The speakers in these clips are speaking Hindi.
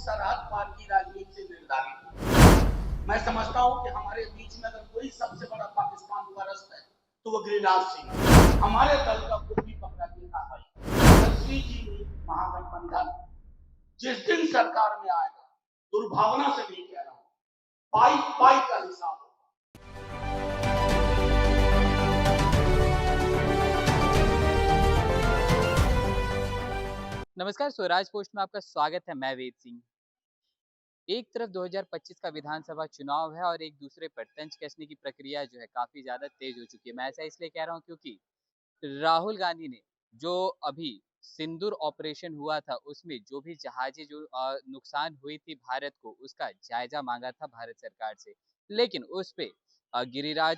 सरहद पार की राजनीति से निर्धारित है। मैं समझता हूं कि हमारे बीच में अगर कोई सबसे बड़ा पाकिस्तान परस्त है तो वो गिरिराज सिंह। हमारे दल का कोई भी पकड़ा दिया भाई जी महागठबंधन जिस दिन सरकार में आएगा, दुर्भावना से नहीं कह रहा हूं, पाई पाई का हिसाब होगा। नमस्कार, स्वराज पोस्ट में आपका स्वागत है। मैं वेद सिंह। एक तरफ 2025 का विधानसभा चुनाव है और एक दूसरे पर तंज कसने की प्रक्रिया जो है काफी ज्यादा तेज हो चुकी है। मैं ऐसा इसलिए कह रहा हूं क्योंकि राहुल गांधी ने जो अभी सिंदूर ऑपरेशन हुआ था उसमें जो भी जहाजें जो नुकसान हुई थी भारत को, उसका जायजा मांगा था भारत सरकार से, लेकिन उस पे गिरिराज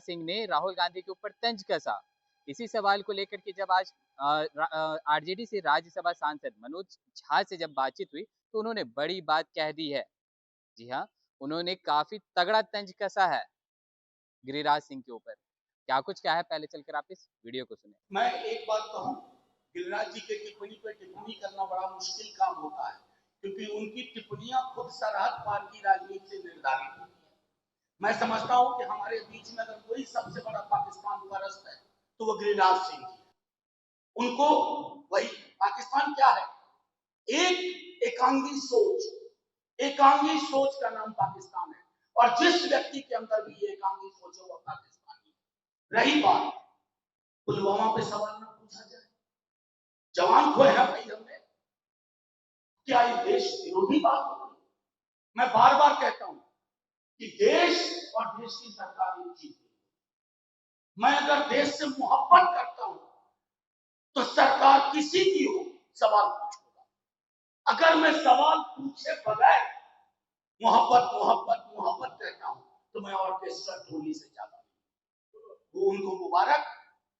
सिंह ने राहुल गांधी के ऊपर तंज कसा। इसी सवाल को लेकर के जब आज आरजेडी से राज्यसभा सांसद मनोज झा से जब बातचीत हुई तो उन्होंने बड़ी बात कह दी है। जी हाँ, उन्होंने काफी तगड़ा तंज कसा है गिरिराज सिंह के ऊपर। क्या कुछ क्या है, पहले चलकर आप इस वीडियो को सुने। मैं एक बात कहूं, गिरिराज जी के टिप्पणी पर टिप्पणी करना बड़ा मुश्किल काम होता है, क्योंकि उनकी टिप्पणियां खुद सरहद पार की राजनीति से निर्धारित होती है। मैं समझता हूं कि हमारे बीच में अगर कोई सबसे बड़ा पाकिस्तान परस्त है तो वो गिरिराज सिंह जी। उनको वही पाकिस्तान क्या है, एक एकांगी सोच का नाम पाकिस्तान है, और जिस व्यक्ति के अंदर भी ये एकांगी सोच है वो पाकिस्तानी है। रही बात पुलवामा पे सवाल न पूछा जाए, जवान खोए हैं भाई हमने, क्या ये देश विरोधी बात होगी? मैं बार बार कहता हूं कि देश और देश की सरकार एक चीज है। मैं अगर देश से मोहब्बत करता हूं तो सरकार किसी की हो सवाल पूछूंगा। अगर मैं सवाल पूछे बगैर मोहब्बत मोहब्बत मोहब्बत कहता हूं तो मैं ऑर्केस्ट्रा ढोली से जाता हूं। वो उनको मुबारक,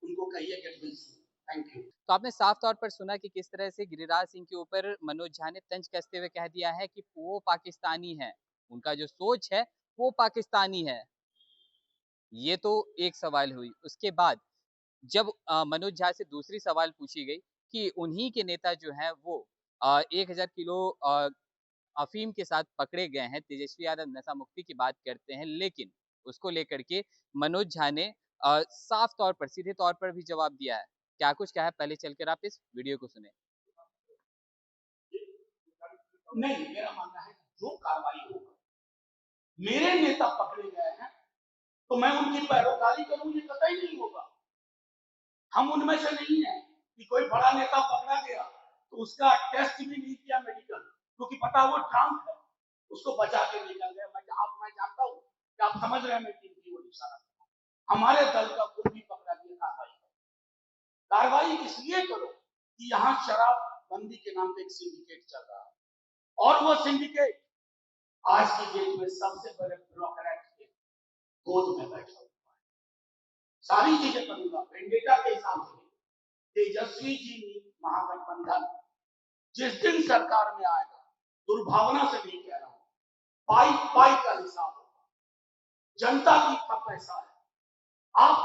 उनको कहिए get well soon. Thank you. तो आपने साफ तौर पर सुना कि किस तरह से गिरिराज सिंह के ऊपर मनोज झा ने तंज कसते हुए कह दिया है कि वो पाकिस्तानी है, उनका जो सोच है वो पाकिस्तानी है। ये तो एक सवाल हुई। उसके बाद जब मनोज झा से दूसरी सवाल पूछी गई कि उन्हीं के नेता जो है वो 1000 किलो अफीम के साथ पकड़े गए हैं, तेजस्वी यादव नशा मुक्ति की बात करते हैं, लेकिन उसको लेकर के मनोज झा ने साफ तौर पर, सीधे तौर पर भी जवाब दिया है। क्या कुछ क्या है, पहले चलकर आप इस वीडियो को सुने। नहीं, मेरा मानना है जो कार्रवाई होगा, मेरे नेता पकड़े गए हैं तो मैं उनकी पैरोकारी करूं, ये कतई नहीं होगा। हम उनमें से नहीं है कि कोई बड़ा नेता पकड़ा गया तो उसका टेस्ट भी नहीं किया मेडिकल, क्योंकि पता वो ड्रंक है, उसको बचा के निकल गए। मैं जानता हूं कि आप समझ रहे हैं मैं किन की ओर इशारा कर रहा हूं। हमारे दल का कोई भी पकड़ा गया, कार्रवाई इसलिए करो कि यहाँ शराब बंदी के नाम पे एक सिंडिकेट चल रहा है, और वो सिंडिकेट आज की डेट में सबसे बड़े ब्यूरोक्रेट के गोद में बैठा हुआ है। सारी चीजें करूंगा वेंडेटा के हिसाब से। तेजस्वी जी महागठबंधन जिस दिन सरकार में आएगा, दुर्भावना से नहीं कह रहा हूं, पाई पाई का हिसाब होगा। जनता का पैसा है। आप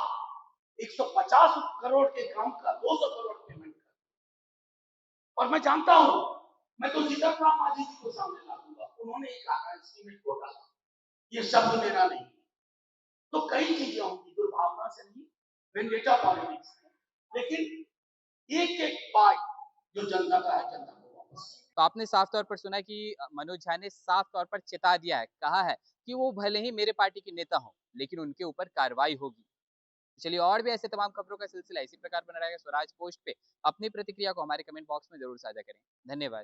150 करोड़ के काम का 200 करोड़ पेमेंट कर, और मैं जानता हूं, मैं तो जीतन राम मांझी जी को सामने ला दूंगा, उन्होंने एक कहा एस्टीमेट घोटाला, ये शब्द मेरा नहीं। तो कई चीजें होंगी, दुर्भावना से नहीं, वेंडेटा पॉलिटिक्स है, लेकिन एक एक पाई जो जनता का है, जनता को वापस। तो आपने साफ तौर पर सुना कि मनोज झा ने साफ तौर पर चेता दिया है, कहा है कि वो भले ही मेरे पार्टी के नेता हों, लेकिन उनके ऊपर कार्रवाई होगी। चलिए, और भी ऐसे तमाम खबरों का सिलसिला इसी प्रकार बना रहेगा स्वराज पोस्ट पे। अपनी प्रतिक्रिया को हमारे कमेंट बॉक्स में जरूर साझा करें। धन्यवाद।